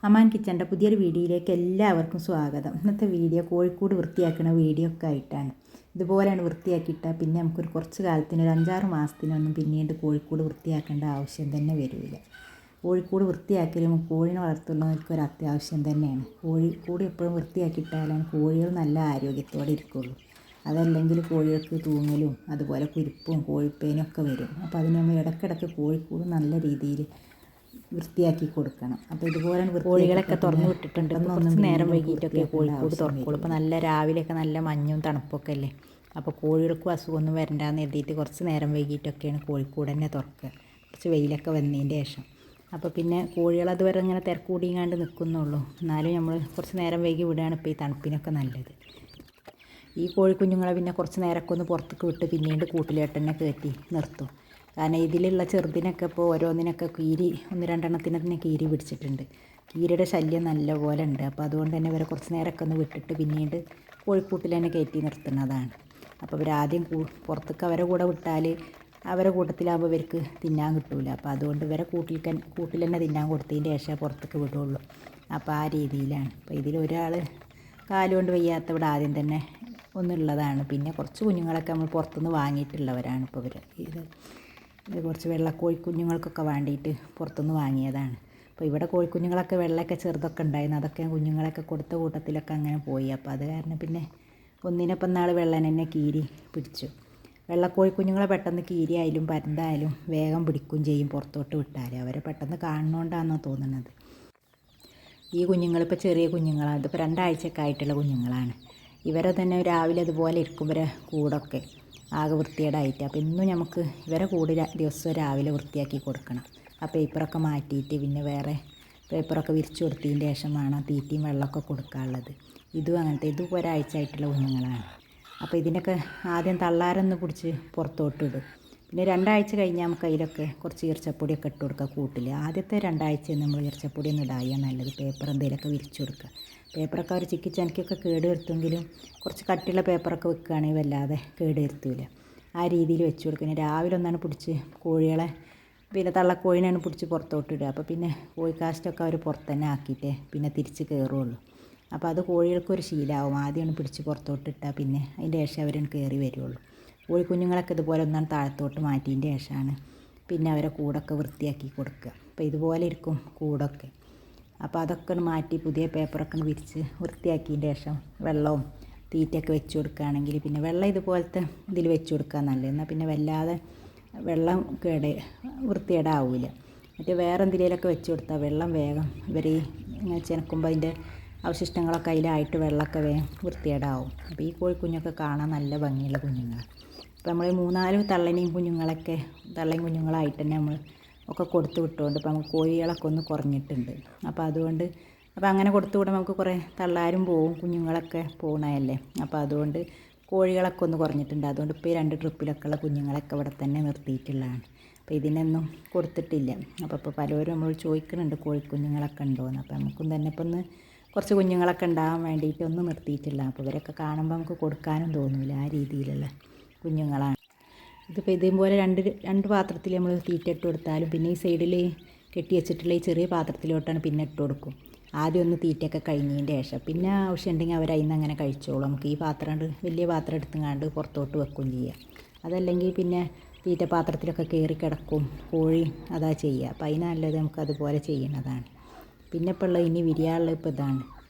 അമാൻ കിച്ചൻ്റെ പുതിയൊരു വീഡിയോയിലേക്ക് എല്ലാവർക്കും സ്വാഗതം. ഇന്നത്തെ വീഡിയോ കോഴിക്കൂട് വൃത്തിയാക്കുന്ന വീഡിയോ ഒക്കെ ആയിട്ടാണ്. ഇതുപോലെയാണ് വൃത്തിയാക്കിയിട്ടാൽ പിന്നെ നമുക്കൊരു കുറച്ച് കാലത്തിന് ഒരു 5-6 മാസത്തിനൊന്നും പിന്നീട് കോഴിക്കൂട് വൃത്തിയാക്കേണ്ട ആവശ്യം തന്നെ വരില്ല. കോഴിക്കൂട് വൃത്തിയാക്കലും കോഴിനെ വളർത്തുന്നവർക്ക് ഒരു അത്യാവശ്യം തന്നെയാണ്. കോഴിക്കൂട് എപ്പോഴും വൃത്തിയാക്കിയിട്ടാലാണ് കോഴികൾ നല്ല ആരോഗ്യത്തോടെ ഇരിക്കുള്ളൂ. അതല്ലെങ്കിൽ കോഴികൾക്ക് തൂങ്ങലും അതുപോലെ കുരുപ്പും കോഴിപ്പേനും ഒക്കെ വരും. അപ്പോൾ അതിന് നമ്മൾ ഇടയ്ക്കിടയ്ക്ക് കോഴിക്കൂട് നല്ല രീതിയിൽ വൃത്തിയാക്കി കൊടുക്കണം. അപ്പോൾ ഇതുപോലെ കോഴികളൊക്കെ തുറന്നു വിട്ടിട്ടുണ്ട്. കുറച്ച് നേരം വൈകിട്ടൊക്കെ കോഴിക്കൂട് തുറക്കുള്ളൂ. ഇപ്പോൾ നല്ല രാവിലെയൊക്കെ നല്ല മഞ്ഞും തണുപ്പൊക്കെ അല്ലേ, അപ്പോൾ കോഴികൾക്കും അസുഖമൊന്നും വരണ്ടാന്ന് എഴുതിയിട്ട് കുറച്ച് നേരം വൈകിട്ടൊക്കെയാണ് കോഴിക്കൂട് തന്നെ തുറക്കുക, കുറച്ച് വെയിലൊക്കെ വന്നതിൻ്റെ ശേഷം. അപ്പോൾ പിന്നെ കോഴികൾ അതുവരെ ഇങ്ങനെ തിരക്കൂടിങ്ങാണ്ട് നിൽക്കുന്നുള്ളൂ. എന്നാലും നമ്മൾ കുറച്ച് നേരം വൈകി വിടുകയാണ് ഇപ്പോൾ ഈ തണുപ്പിനൊക്കെ നല്ലത്. ഈ കോഴിക്കുഞ്ഞുങ്ങളെ പിന്നെ കുറച്ച് നേരമൊക്കെ ഒന്ന് പുറത്തേക്ക് വിട്ട് പിന്നീട് കൂട്ടിലോട്ട് തന്നെ കയറ്റി നിർത്തും. കാരണം ഇതിലുള്ള ചെറുതിനൊക്കെ ഇപ്പോൾ ഓരോന്നിനൊക്കെ കീരി 1-2 കീരി പിടിച്ചിട്ടുണ്ട്. കീരിയുടെ ശല്യം നല്ല പോലെ ഉണ്ട്. അപ്പോൾ അതുകൊണ്ട് തന്നെ ഇവരെ കുറച്ച് നേരമൊക്കെ ഒന്ന് വിട്ടിട്ട് പിന്നീട് കോഴിക്കൂട്ടിൽ തന്നെ കയറ്റി നിർത്തുന്നതാണ്. അപ്പോൾ ഇവരാദ്യം പുറത്തേക്ക് അവരെ കൂടെ വിട്ടാൽ അവരെ കൂട്ടത്തിലാകുമ്പോൾ ഇവർക്ക് തിന്നാൻ കിട്ടില്ല. അപ്പോൾ അതുകൊണ്ട് ഇവരെ കൂട്ടിൽ തന്നെ തിന്നാൻ കൊടുത്തതിൻ്റെ ശേഷം പുറത്തേക്ക് വിടുള്ളൂ. അപ്പോൾ ആ രീതിയിലാണ്. അപ്പോൾ ഇതിലൊരാൾ കാലുകൊണ്ട് വയ്യാത്ത ഇവിടെ ആദ്യം തന്നെ ഒന്നുള്ളതാണ്. പിന്നെ കുറച്ച് കുഞ്ഞുങ്ങളൊക്കെ നമ്മൾ പുറത്തുനിന്ന് വാങ്ങിയിട്ടുള്ളവരാണ്. ഇപ്പോൾ ഇത് കുറച്ച് വെള്ളക്കോഴി കുഞ്ഞുങ്ങൾക്കൊക്കെ വേണ്ടിയിട്ട് പുറത്തുനിന്ന് വാങ്ങിയതാണ്. അപ്പോൾ ഇവിടെ കോഴിക്കുഞ്ഞുങ്ങളൊക്കെ വെള്ളമൊക്കെ ചെറുതൊക്കെ ഉണ്ടായിരുന്നു. അതൊക്കെ കുഞ്ഞുങ്ങളൊക്കെ കൊടുത്ത കൂട്ടത്തിലൊക്കെ അങ്ങനെ പോയി. അപ്പോൾ അത് കാരണം പിന്നെ ഒന്നിനൊപ്പം നാൾ വെള്ളം തന്നെ കീരി പിടിച്ചു. വെള്ളക്കോഴി കുഞ്ഞുങ്ങളെ പെട്ടെന്ന് കീരിയായാലും പരന്തായാലും വേഗം പിടിക്കുകയും ചെയ്യും പുറത്തോട്ട് വിട്ടാൽ. അവരെ പെട്ടെന്ന് കാണുന്നതുകൊണ്ടാണെന്നാണ് തോന്നുന്നത്. ഈ കുഞ്ഞുങ്ങളിപ്പോൾ ചെറിയ കുഞ്ഞുങ്ങളാണ്. ഇതിപ്പോൾ 2 ആഴ്ചയൊക്കെ ആയിട്ടുള്ള കുഞ്ഞുങ്ങളാണ്. ഇവരെ തന്നെ രാവിലെ അതുപോലെ ഇരിക്കും ഇവരെ കൂടൊക്കെ ആകെ വൃത്തികേടായിട്ട്. അപ്പോൾ ഇന്നും നമുക്ക് ഇവരെ കൂട് ദിവസവും രാവിലെ വൃത്തിയാക്കി കൊടുക്കണം. ആ പേപ്പറൊക്കെ മാറ്റിയിട്ട് പിന്നെ വേറെ പേപ്പറൊക്കെ വിരിച്ചു കൊടുത്തതിൻ്റെ ശേഷം വേണം തീറ്റയും വെള്ളമൊക്കെ കൊടുക്കാനുള്ളത്. ഇതും അങ്ങനത്തെ ഇതും ഒരാഴ്ച ആയിട്ടുള്ള കുഞ്ഞുങ്ങളാണ്. അപ്പോൾ ഇതിനൊക്കെ ആദ്യം തള്ളാരൊന്ന് പിടിച്ച് പുറത്തോട്ട് ഇടും. പിന്നെ 2 ആഴ്ച കഴിഞ്ഞാൽ നമുക്ക് അതിലൊക്കെ കുറച്ച് ഈർച്ചപ്പൊടിയൊക്കെ ഇട്ട് കൊടുക്കുക കൂട്ടിൽ. ആദ്യത്തെ 2 ആഴ്ച നമ്മൾ ഈർച്ചപ്പൊടി ഒന്നും ഇടാൻ നല്ലത്. പേപ്പർ എന്തെങ്കിലുമൊക്കെ വിരിച്ചു കൊടുക്കുക. പേപ്പറൊക്കെ അവർ ചിക്കിച്ചനക്കൊക്കെ കേട് വരുത്തുമെങ്കിലും കുറച്ച് കട്ടിയുള്ള പേപ്പറൊക്കെ വെക്കുകയാണെങ്കിൽ വല്ലാതെ കേട് വരുത്തില്ല. ആ രീതിയിൽ വെച്ച് കൊടുക്കുക. രാവിലെ ഒന്നാണ് പിടിച്ച് കോഴികളെ പിന്നെ തള്ളക്കോഴിനെയാണ് പിടിച്ച് പുറത്തോട്ട് ഇടുക. അപ്പോൾ പിന്നെ കോഴിക്കാസ്റ്റൊക്കെ അവർ പുറത്ത് തന്നെ ആക്കിയിട്ടേ പിന്നെ തിരിച്ച് കയറുള്ളൂ. അപ്പോൾ അത് കോഴികൾക്കൊരു ശീലമാവും. ആദ്യമാണ് പിടിച്ച് പുറത്തോട്ട് ഇട്ടാൽ പിന്നെ അതിൻ്റെ ശേഷം അവരൊന്ന് കയറി വരുള്ളൂ. കോഴിക്കുഞ്ഞുങ്ങളൊക്കെ ഇതുപോലെ ഒന്നാണ് താഴത്തോട്ട് മാറ്റിയതിൻ്റെ ശേഷമാണ് പിന്നെ അവരെ കൂടൊക്കെ വൃത്തിയാക്കി കൊടുക്കുക. അപ്പോൾ ഇതുപോലെ ഇരിക്കും കൂടൊക്കെ. അപ്പോൾ അതൊക്കെ മാറ്റി പുതിയ പേപ്പറൊക്കെ വിരിച്ച് വൃത്തിയാക്കിയതിൻ്റെ ശേഷം വെള്ളവും തീറ്റയൊക്കെ വെച്ച് കൊടുക്കുകയാണെങ്കിൽ പിന്നെ വെള്ളം ഇതുപോലത്തെ ഇതിൽ വെച്ച് കൊടുക്കുക നല്ലത്. എന്നാൽ പിന്നെ വല്ലാതെ വെള്ളം വൃത്തികേടാവില്ല. മറ്റേ വേറെ എന്തെങ്കിലുമൊക്കെ വെച്ച് കൊടുത്താൽ വെള്ളം വേഗം ഇവർ ഇങ്ങനെ ചെനക്കുമ്പോൾ അതിൻ്റെ അവശിഷ്ടങ്ങളൊക്കെ അതിലായിട്ട് വെള്ളമൊക്കെ വേഗം വൃത്തികേടാവും. അപ്പോൾ ഈ കോഴിക്കുഞ്ഞൊക്കെ കാണാൻ നല്ല ഭംഗിയുള്ള കുഞ്ഞുങ്ങളാണ്. അപ്പോൾ നമ്മൾ 3-4 തള്ളനെയും കുഞ്ഞുങ്ങളായിട്ട് തന്നെ നമ്മൾ ഒക്കെ കൊടുത്തു വിട്ടുകൊണ്ട് ഇപ്പോൾ നമുക്ക് കോഴികളൊക്കെ ഒന്ന് കുറഞ്ഞിട്ടുണ്ട്. അപ്പോൾ അതുകൊണ്ട് അങ്ങനെ കൊടുത്തു വിടുമ്പോൾ നമുക്ക് കുറേ തള്ളാരും പോവും, കുഞ്ഞുങ്ങളൊക്കെ പോകണമല്ലേ. അപ്പോൾ അതുകൊണ്ട് കോഴികളൊക്കെ ഒന്ന് കുറഞ്ഞിട്ടുണ്ട്. അതുകൊണ്ട് ഇപ്പോൾ ഈ 2 ട്രിപ്പിലൊക്കെ ഉള്ള കുഞ്ഞുങ്ങളൊക്കെ ഇവിടെ തന്നെ നിർത്തിയിട്ടുള്ളതാണ്. അപ്പോൾ ഇതിനൊന്നും കൊടുത്തിട്ടില്ല. അപ്പോൾ പലരും നമ്മൾ ചോദിക്കുന്നുണ്ട് കോഴിക്കുഞ്ഞുങ്ങളൊക്കെ ഉണ്ടോയെന്ന്. അപ്പോൾ നമുക്കും തന്നെ ഇപ്പോൾ ഒന്ന് കുറച്ച് കുഞ്ഞുങ്ങളൊക്കെ ഉണ്ടാകാൻ വേണ്ടിയിട്ട് ഒന്നും നിർത്തിയിട്ടില്ല. അപ്പോൾ ഇവരൊക്കെ കാണുമ്പോൾ നമുക്ക് കൊടുക്കാനും തോന്നില്ല. ആ രീതിയിലുള്ള കുഞ്ഞുങ്ങളാണ്. ഇതിപ്പോൾ ഇതേപോലെ 2 പാത്രത്തിൽ നമ്മൾ തീറ്റ ഇട്ട് കൊടുത്താലും പിന്നെ ഈ സൈഡിൽ കെട്ടി വെച്ചിട്ടുള്ള ഈ ചെറിയ പാത്രത്തിലോട്ടാണ് പിന്നെ ഇട്ട് കൊടുക്കും. ആദ്യം ഒന്ന് തീറ്റയൊക്കെ കഴിഞ്ഞതിൻ്റെ ശേഷം പിന്നെ ആവശ്യമുണ്ടെങ്കിൽ അവർ അതിൽ നിന്ന് അങ്ങനെ കഴിച്ചോളും. നമുക്ക് ഈ പാത്രം വലിയ പാത്രം എടുത്തുങ്ങാണ്ട് പുറത്തോട്ട് വെക്കുകയും ചെയ്യാം. അതല്ലെങ്കിൽ പിന്നെ തീറ്റ പാത്രത്തിലൊക്കെ കയറി കിടക്കും കോഴി, അതാ ചെയ്യുക. അപ്പോൾ അതിന് നല്ലത് നമുക്ക് അതുപോലെ ചെയ്യുന്നതാണ്. പിന്നെ ഇപ്പോൾ ഉള്ളത് ഇനി വിരിയാനുള്ളത് ഇപ്പോൾ ഇതാണ്.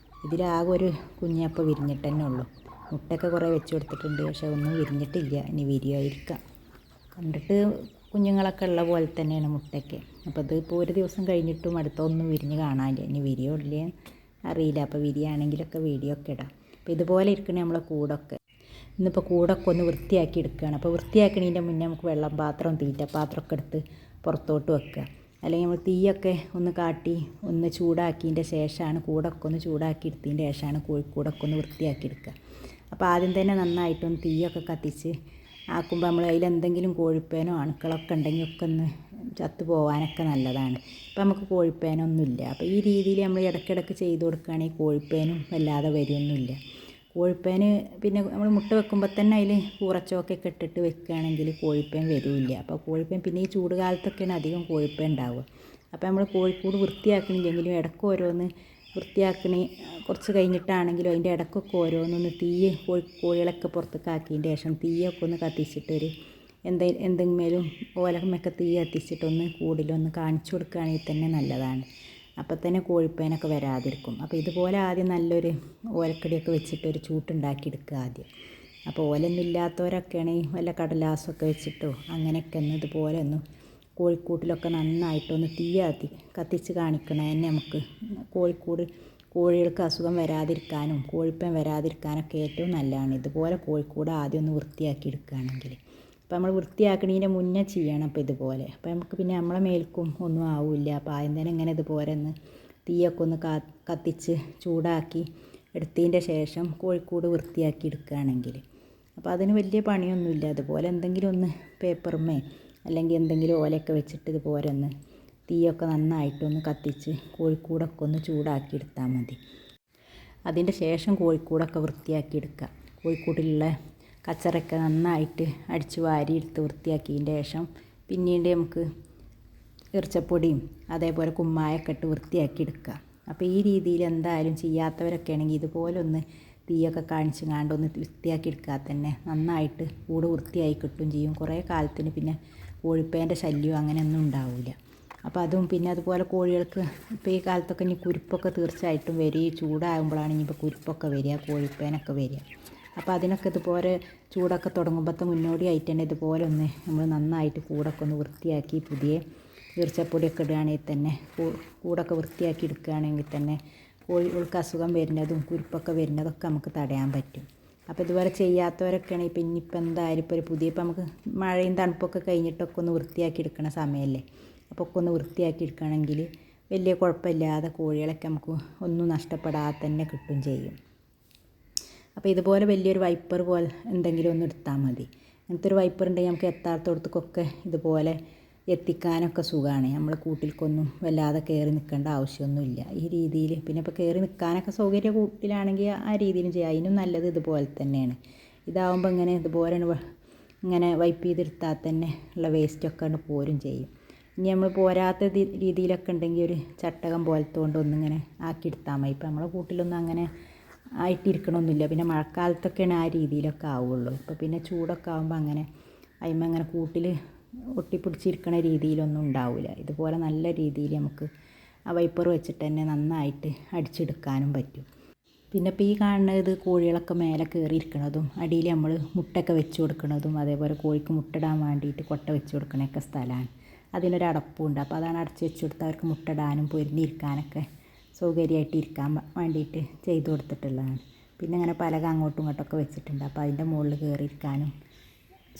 ഇതിലാകെ ഒരു കുഞ്ഞപ്പോൾ വിരിഞ്ഞിട്ട് തന്നെ ഉള്ളൂ. മുട്ടയൊക്കെ കുറേ വെച്ച് കൊടുത്തിട്ടുണ്ട്, പക്ഷേ ഒന്നും വിരിഞ്ഞിട്ടില്ല. ഇനി വിരിയായിരിക്കാം. കണ്ടിട്ട് കുഞ്ഞുങ്ങളൊക്കെ ഉള്ള പോലെ തന്നെയാണ് മുട്ടയ്ക്ക്. അപ്പോൾ ഇത് ഇപ്പോൾ ഒരു ദിവസം കഴിഞ്ഞിട്ടും അടുത്തൊന്നും വിരിഞ്ഞ് കാണാനില്ല. ഇനി വിരിയോ ഇല്ലേ അറിയില്ല. അപ്പോൾ വിരിയാണെങ്കിലൊക്കെ വീഡിയോ ഒക്കെ ഇടാം. അപ്പോൾ ഇതുപോലെ ഇരിക്കണേ നമ്മളെ കൂടൊക്കെ. ഇന്നിപ്പോൾ കൂടൊക്കെ ഒന്ന് വൃത്തിയാക്കി എടുക്കുകയാണ്. അപ്പോൾ വൃത്തിയാക്കണതിൻ്റെ മുന്നേ നമുക്ക് വെള്ളം പാത്രവും തീറ്റപ്പാത്രമൊക്കെ എടുത്ത് പുറത്തോട്ട് വെക്കുക. അല്ലെങ്കിൽ നമ്മൾ തീയൊക്കെ ഒന്ന് കാട്ടി ഒന്ന് ചൂടാക്കിയതിൻ്റെ ശേഷമാണ് കൂടൊക്കെ ഒന്ന് ചൂടാക്കി എടുത്തതിൻ്റെ ശേഷമാണ് കോഴിക്കൂടൊക്കെ ഒന്ന് വൃത്തിയാക്കി എടുക്കുക. അപ്പോൾ ആദ്യം തന്നെ നന്നായിട്ടൊന്ന് തീയൊക്കെ കത്തിച്ച് ആക്കുമ്പോൾ നമ്മൾ അതിലെന്തെങ്കിലും കോഴിപ്പേനോ അണുക്കളൊക്കെ ഉണ്ടെങ്കിൽ ഒക്കെ ഒന്ന് ചത്തു പോകാനൊക്കെ നല്ലതാണ്. ഇപ്പോൾ നമുക്ക് കോഴിപ്പേനൊന്നുമില്ല. അപ്പോൾ ഈ രീതിയിൽ നമ്മൾ ഇടയ്ക്കിടയ്ക്ക് ചെയ്ത് കൊടുക്കുകയാണെങ്കിൽ കോഴിപ്പേനും വല്ലാതെ വരുമൊന്നുമില്ല. കോഴിപ്പേന് പിന്നെ നമ്മൾ മുട്ട വെക്കുമ്പോൾ തന്നെ അതിൽ കൂറച്ചോക്കൊക്കെ ഇട്ടിട്ട് വെക്കുകയാണെങ്കിൽ കോഴിപ്പേൻ വരില്ല. അപ്പോൾ കോഴിപ്പേൻ പിന്നെ ഈ ചൂട് കാലത്തൊക്കെയാണ് അധികം കോഴിപ്പേൻ ഉണ്ടാവുക. അപ്പോൾ നമ്മൾ കോഴിക്കൂട് വൃത്തിയാക്കണില്ലെങ്കിലും ഇടയ്ക്ക് ഓരോന്ന് വൃത്തിയാക്കണി കുറച്ച് കഴിഞ്ഞിട്ടാണെങ്കിലും അതിൻ്റെ ഇടയ്ക്കൊക്കെ ഓരോന്നൊന്ന് കോഴികളൊക്കെ പുറത്തേക്ക് ആക്കിയതിൻ്റെ ശേഷം തീയൊക്കെ ഒന്ന് കത്തിച്ചിട്ടൊരു എന്തെങ്കിലും ഓലമൊക്കെ തീ കത്തിച്ചിട്ടൊന്ന് കൂടിലൊന്ന് കാണിച്ചു കൊടുക്കുകയാണെങ്കിൽ തന്നെ നല്ലതാണ്. അപ്പോൾ തന്നെ കോഴിപ്പേനൊക്കെ വരാതിരിക്കും. അപ്പോൾ ഇതുപോലെ ആദ്യം നല്ലൊരു ഓലക്കടിയൊക്കെ വെച്ചിട്ടൊരു ചൂട്ടുണ്ടാക്കിയെടുക്കുക ആദ്യം. അപ്പോൾ ഓലൊന്നും ഇല്ലാത്തവരൊക്കെയാണെങ്കിൽ വല്ല കടലാസൊക്കെ വെച്ചിട്ടോ അങ്ങനെയൊക്കെ ഒന്ന് ഇതുപോലെ ഒന്ന് കോഴിക്കൂട്ടിലൊക്കെ നന്നായിട്ടൊന്ന് തീ കത്തിച്ച് കാണിക്കണേ തന്നെ നമുക്ക് കോഴികൾക്ക് അസുഖം വരാതിരിക്കാനും കോഴിപ്പേൻ വരാതിരിക്കാനൊക്കെ ഏറ്റവും നല്ലതാണ്. ഇതുപോലെ കോഴിക്കൂട് ആദ്യം ഒന്ന് വൃത്തിയാക്കി എടുക്കുകയാണെങ്കിൽ അപ്പോൾ നമ്മൾ വൃത്തിയാക്കണതിൻ്റെ മുന്നേ ചെയ്യണം. അപ്പോൾ ഇതുപോലെ അപ്പോൾ നമുക്ക് പിന്നെ നമ്മളെ മേൽക്കും ഒന്നും ആവില്ല. അപ്പോൾ ആദ്യം തന്നെ ഇങ്ങനെ ഇതുപോലെ ഒന്ന് തീയൊക്കെ ഒന്ന് കത്തിച്ച് ചൂടാക്കി എടുത്തതിൻ്റെ ശേഷം കോഴിക്കൂട് വൃത്തിയാക്കി എടുക്കുകയാണെങ്കിൽ അപ്പോൾ അതിന് വലിയ പണിയൊന്നുമില്ല. അതുപോലെ എന്തെങ്കിലും ഒന്ന് പേപ്പറുമേ അല്ലെങ്കിൽ എന്തെങ്കിലും ഓലയൊക്കെ വെച്ചിട്ട് ഇതുപോലെ ഒന്ന് തീയൊക്കെ നന്നായിട്ടൊന്ന് കത്തിച്ച് കോഴിക്കൂടൊക്കെ ഒന്ന് ചൂടാക്കി എടുത്താൽ മതി. അതിൻ്റെ ശേഷം കോഴിക്കൂടൊക്കെ വൃത്തിയാക്കി എടുക്കുക. കോഴിക്കൂട്ടിലുള്ള കച്ചറയൊക്കെ നന്നായിട്ട് അടിച്ച് വാരിയെടുത്ത് വൃത്തിയാക്കിയതിൻ്റെ ശേഷം പിന്നീട് നമുക്ക് ഈർച്ചപ്പൊടിയും അതേപോലെ കുമ്മായൊക്കെ ഇട്ട് വൃത്തിയാക്കി എടുക്കുക. അപ്പോൾ ഈ രീതിയിൽ എന്തായാലും ചെയ്യാത്തവരൊക്കെ ആണെങ്കിൽ ഇതുപോലെ ഒന്ന് തീയൊക്കെ കാണിച്ച് ഒന്ന് വൃത്തിയാക്കി എടുക്കാൻ തന്നെ നന്നായിട്ട് കൂട് വൃത്തിയായി കിട്ടും ചെയ്യും. കുറേ കാലത്തിന് പിന്നെ കോഴിപ്പേൻ്റെ ശല്യം അങ്ങനെയൊന്നും ഉണ്ടാവില്ല. അപ്പോൾ അതും പിന്നെ അതുപോലെ കോഴികൾക്ക് ഇപ്പോൾ ഈ കാലത്തൊക്കെ ഇനി കുരുപ്പൊക്കെ തീർച്ചയായിട്ടും വരും. ഈ ചൂടാകുമ്പോഴാണ് ഇനിയിപ്പോൾ കുരുപ്പൊക്കെ വരിക, കോഴിപ്പേനൊക്കെ വരിക. അപ്പോൾ അതിനൊക്കെ ഇതുപോലെ ചൂടൊക്കെ തുടങ്ങുമ്പോഴത്തെ മുന്നോടിയായിട്ട് തന്നെ ഇതുപോലെ ഒന്ന് നമ്മൾ നന്നായിട്ട് കൂടൊക്കെ ഒന്ന് വൃത്തിയാക്കി പുതിയ ഈർച്ചപ്പൊടിയൊക്കെ ഇടുകയാണെങ്കിൽ തന്നെ കൂടൊക്കെ വൃത്തിയാക്കി എടുക്കുകയാണെങ്കിൽ തന്നെ കോഴികൾക്ക് അസുഖം വരുന്നതും കുരുപ്പൊക്കെ വരുന്നതൊക്കെ നമുക്ക് തടയാൻ പറ്റും. അപ്പോൾ ഇതുപോലെ ചെയ്യാത്തവരൊക്കെയാണെങ്കിൽ ഇപ്പം ഇനിയിപ്പോൾ എന്തായാലും ഇപ്പോൾ ഒരു പുതിയ ഇപ്പം നമുക്ക് മഴയും തണുപ്പൊക്കെ കഴിഞ്ഞിട്ടൊക്കെ ഒന്ന് വൃത്തിയാക്കി എടുക്കുന്ന സമയമല്ലേ. അപ്പോൾ ഒക്കെ ഒന്ന് വൃത്തിയാക്കി എടുക്കുകയാണെങ്കിൽ വലിയ കുഴപ്പമില്ലാതെ കോഴികളൊക്കെ നമുക്ക് ഒന്നും നഷ്ടപ്പെടാതെ തന്നെ കിട്ടും ചെയ്യും. അപ്പോൾ ഇതുപോലെ വലിയൊരു വൈപ്പർ പോലെ എന്തെങ്കിലും ഒന്ന് എടുത്താൽ മതി. അങ്ങനത്തെ ഒരു വൈപ്പർ ഉണ്ടെങ്കിൽ നമുക്ക് എത്താത്തടത്തേക്കൊക്കെ ഇതുപോലെ എത്തിക്കാനൊക്കെ സുഖമാണ്. നമ്മൾ കൂട്ടിൽക്കൊന്നും വല്ലാതെ കയറി നിൽക്കേണ്ട ആവശ്യമൊന്നുമില്ല ഈ രീതിയിൽ. പിന്നെ ഇപ്പോൾ കയറി നിൽക്കാനൊക്കെ സൗകര്യം കൂട്ടിലാണെങ്കിൽ ആ രീതിയിലും ചെയ്യാം. അതിനും നല്ലത് ഇതുപോലെ തന്നെയാണ്. ഇതാവുമ്പോൾ ഇങ്ങനെ വൈപ്പ് ചെയ്തെടുത്താൽ തന്നെ ഉള്ള വേസ്റ്റൊക്കെ പോരും ചെയ്യും. ഇനി നമ്മൾ പോരാത്ത രീതിയിലൊക്കെ ഉണ്ടെങ്കിൽ ഒരു ചട്ടകം പോലത്തെ കൊണ്ട് ഒന്നിങ്ങനെ ആക്കിയെടുത്താൽ മതി. ഇപ്പോൾ നമ്മളെ കൂട്ടിലൊന്നും അങ്ങനെ ആയിട്ടിരിക്കണമൊന്നുമില്ല. പിന്നെ മഴക്കാലത്തൊക്കെയാണ് ആ രീതിയിലൊക്കെ ആവുള്ളൂ. ഇപ്പോൾ പിന്നെ ചൂടൊക്കെ ആകുമ്പോൾ അങ്ങനെ കൂട്ടിൽ ഒട്ടിപ്പിടിച്ചിരിക്കണ രീതിയിലൊന്നും ഉണ്ടാവില്ല. ഇതുപോലെ നല്ല രീതിയിൽ നമുക്ക് ആ വൈപ്പർ വെച്ചിട്ട് തന്നെ നന്നായിട്ട് അടിച്ചെടുക്കാനും പറ്റും. പിന്നെ ഇപ്പോൾ ഈ കാണുന്നത് കോഴികളൊക്കെ മേലെ കയറിയിരിക്കണതും അടിയിൽ നമ്മൾ മുട്ടയൊക്കെ വെച്ച് കൊടുക്കണതും അതേപോലെ കോഴിക്ക് മുട്ടയിടാൻ വേണ്ടിയിട്ട് കൊട്ട വെച്ച് കൊടുക്കണൊക്കെ സ്ഥലമാണ്. അതിനൊരു അടപ്പുണ്ട്. അപ്പോൾ അതാണ് അടച്ച് വെച്ച് കൊടുത്താൽ അവർക്ക് മുട്ടയിടാനും പൊരിഞ്ഞിരിക്കാനൊക്കെ സൗകര്യമായിട്ട് ഇരിക്കാൻ വേണ്ടിയിട്ട് ചെയ്ത് കൊടുത്തിട്ടുള്ളതാണ്. പിന്നെ ഇങ്ങനെ പലക അങ്ങോട്ടും ഇങ്ങോട്ടൊക്കെ വെച്ചിട്ടുണ്ട്. അപ്പോൾ അതിൻ്റെ മുകളിൽ കയറിയിരിക്കാനും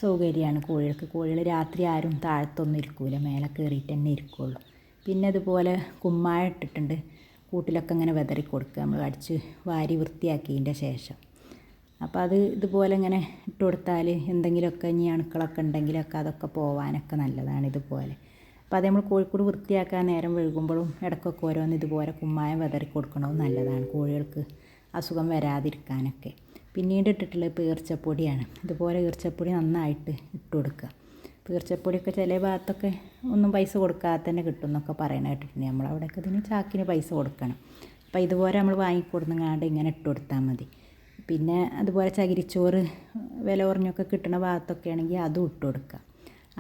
സൗകര്യമാണ് കോഴികൾക്ക്. കോഴികൾ രാത്രി ആരും താഴത്തൊന്നും ഇരിക്കില്ല, മേലെ കയറിയിട്ട് തന്നെ ഇരിക്കുള്ളൂ. പിന്നെ അതുപോലെ കുമ്മായ ഇട്ടിട്ടുണ്ട്. കൂട്ടിലൊക്കെ ഇങ്ങനെ വിതറി കൊടുക്കുക നമ്മൾ അടിച്ച് വാരി വൃത്തിയാക്കിയതിൻ്റെ ശേഷം. അപ്പോൾ അത് ഇതുപോലെ ഇങ്ങനെ ഇട്ട് കൊടുത്താൽ എന്തെങ്കിലുമൊക്കെ ഇനി അണുക്കളൊക്കെ ഉണ്ടെങ്കിലൊക്കെ അതൊക്കെ പോവാനൊക്കെ നല്ലതാണ് ഇതുപോലെ. അപ്പോൾ അത് നമ്മൾ കോഴിക്കൂട് വൃത്തിയാക്കാൻ നേരം വൈകുമ്പോഴും ഇടയ്ക്കൊക്കെ ഓരോന്ന് ഇതുപോലെ കുമ്മായം വിതറി കൊടുക്കണതും നല്ലതാണ് കോഴികൾക്ക് അസുഖം വരാതിരിക്കാനൊക്കെ. പിന്നീട് ഇട്ടിട്ടുള്ളത് ഇപ്പോൾ ഈർച്ചപ്പൊടിയാണ്. ഇതുപോലെ ഈർച്ചപ്പൊടി നന്നായിട്ട് ഇട്ട് കൊടുക്കുക. ഇപ്പോൾ ഈർച്ചപ്പൊടിയൊക്കെ ചില ഭാഗത്തൊക്കെ ഒന്നും പൈസ കൊടുക്കാതെ തന്നെ കിട്ടും എന്നൊക്കെ പറയണ കേട്ടിട്ടുണ്ട്. നമ്മളവിടെയൊക്കെ ഇതിന് ചാക്കിന് പൈസ കൊടുക്കണം. അപ്പോൾ ഇതുപോലെ നമ്മൾ വാങ്ങിക്കൊടുങ്ങാണ്ട് ഇങ്ങനെ ഇട്ട് കൊടുത്താൽ മതി. പിന്നെ അതുപോലെ ചകിരിച്ചോറ് വില കുറഞ്ഞൊക്കെ കിട്ടുന്ന ഭാഗത്തൊക്കെ ആണെങ്കിൽ അതും ഇട്ട് കൊടുക്കുക.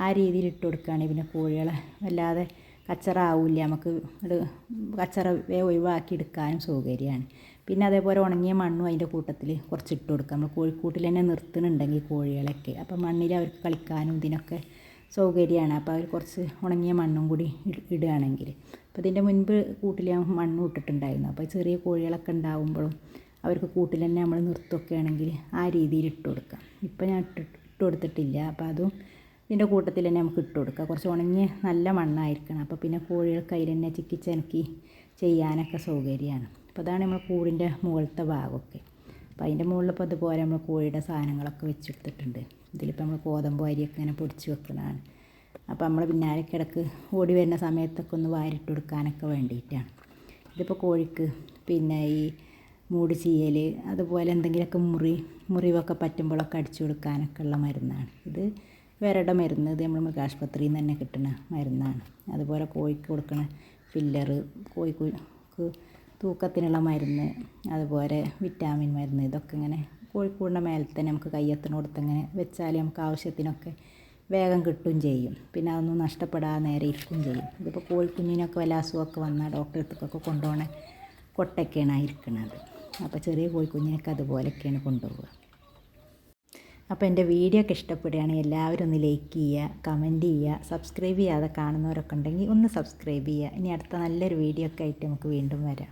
ആ രീതിയിൽ ഇട്ട് കൊടുക്കുകയാണെങ്കിൽ പിന്നെ കോഴികളെ വല്ലാതെ കച്ചറ ആവില്ല. നമുക്ക് കച്ചറ ഒഴിവാക്കി എടുക്കാനും സൗകര്യമാണ്. പിന്നെ അതേപോലെ ഉണങ്ങിയ മണ്ണും അതിൻ്റെ കൂട്ടത്തിൽ കുറച്ച് ഇട്ട് കൊടുക്കുക. നമ്മൾ കോഴിക്കൂട്ടിൽ തന്നെ നിർത്തുന്നുണ്ടെങ്കിൽ കോഴികളൊക്കെ അപ്പോൾ മണ്ണിൽ അവർക്ക് കളിക്കാനും ഇതിനൊക്കെ സൗകര്യമാണ്. അപ്പോൾ അവർ കുറച്ച് ഉണങ്ങിയ മണ്ണും കൂടി ഇടുകയാണെങ്കിൽ. അപ്പോൾ ഇതിൻ്റെ മുൻപ് കൂട്ടിൽ ഞാൻ മണ്ണും ഇട്ടിട്ടുണ്ടായിരുന്നു. അപ്പോൾ ചെറിയ കോഴികളൊക്കെ ഉണ്ടാകുമ്പോഴും അവർക്ക് കൂട്ടിൽ തന്നെ നമ്മൾ നിർത്തുകയൊക്കെ ആണെങ്കിൽ ആ രീതിയിൽ ഇട്ട് കൊടുക്കാം. ഇപ്പോൾ ഞാൻ ഇട്ട് കൊടുത്തിട്ടില്ല. അപ്പോൾ അതും ഇതിൻ്റെ കൂട്ടത്തിൽ തന്നെ നമുക്ക് ഇട്ട് കൊടുക്കുക. കുറച്ച് ഉണങ്ങിയ നല്ല മണ്ണായിരിക്കണം. അപ്പോൾ പിന്നെ കോഴികൾക്ക് അതിൽ തന്നെ ചിക്കിച്ചനക്കി ചെയ്യാനൊക്കെ സൗകര്യമാണ്. അപ്പോൾ അതാണ് നമ്മൾ കൂടിൻ്റെ മുകളിലത്തെ ഭാഗമൊക്കെ. അപ്പോൾ അതിൻ്റെ മുകളിൽ ഇപ്പോൾ അതുപോലെ നമ്മൾ കോഴിയുടെ സാധനങ്ങളൊക്കെ വെച്ചെടുത്തിട്ടുണ്ട്. ഇതിലിപ്പോൾ നമ്മൾ ഗോതമ്പ് അരിയൊക്കെ ഇങ്ങനെ പൊടിച്ച് വെക്കുന്നതാണ്. അപ്പോൾ നമ്മൾ പിന്നാലെക്കിടക്ക് ഓടി വരുന്ന സമയത്തൊക്കെ ഒന്ന് വാരിട്ട് കൊടുക്കാനൊക്കെ വേണ്ടിയിട്ടാണ്. ഇതിപ്പോൾ കോഴിക്ക് പിന്നെ ഈ മൂട് ചീയൽ അതുപോലെ എന്തെങ്കിലുമൊക്കെ മുറിവൊക്കെ പറ്റുമ്പോഴൊക്കെ അടിച്ചു കൊടുക്കാനൊക്കെ ഉള്ള മരുന്നാണ് ഇത്. വിരയുടെ മരുന്ന് ഇത് നമ്മൾ മൃഗാശുപത്രിയിൽ നിന്ന് തന്നെ കിട്ടുന്ന മരുന്നാണ്. അതുപോലെ കോഴിക്ക് കൊടുക്കുന്ന ഫില്ലറ്, കോഴിക്ക് തൂക്കത്തിനുള്ള മരുന്ന്, അതുപോലെ വിറ്റാമിൻ മരുന്ന്, ഇതൊക്കെ ഇങ്ങനെ കോഴിക്കൂടിൻ്റെ മേലെ തന്നെ നമുക്ക് കയ്യെത്തിനോടത്ത് ഇങ്ങനെ വെച്ചാൽ നമുക്ക് ആവശ്യത്തിനൊക്കെ വേഗം കിട്ടുകയും ചെയ്യും. പിന്നെ അതൊന്നും നഷ്ടപ്പെടാതെ നേരെ ഇരിക്കുകയും ചെയ്യും. ഇതിപ്പോൾ കോഴിക്കുഞ്ഞിനൊക്കെ വല്ല അസുഖമൊക്കെ വന്നാൽ ഡോക്ടറെ അടുത്തൊക്കെ കൊണ്ടുപോകണ കൊട്ടയൊക്കെയാണ് ഇരിക്കുന്നത്. അപ്പോൾ ചെറിയ കോഴിക്കുഞ്ഞിനൊക്കെ അതുപോലെയൊക്കെയാണ് കൊണ്ടുപോവുക. അപ്പോൾ എൻ്റെ വീഡിയോ ഒക്കെ ഇഷ്ടപ്പെടുകയാണെങ്കിൽ എല്ലാവരും ഒന്ന് ലൈക്ക് ചെയ്യുക, കമൻറ്റ് ചെയ്യുക, സബ്സ്ക്രൈബ് ചെയ്യാതെ കാണുന്നവരൊക്കെ ഉണ്ടെങ്കിൽ ഒന്ന് സബ്സ്ക്രൈബ് ചെയ്യുക. ഇനി അടുത്ത നല്ലൊരു വീഡിയോ ഒക്കെ ആയിട്ട് നമുക്ക് വീണ്ടും വരാം.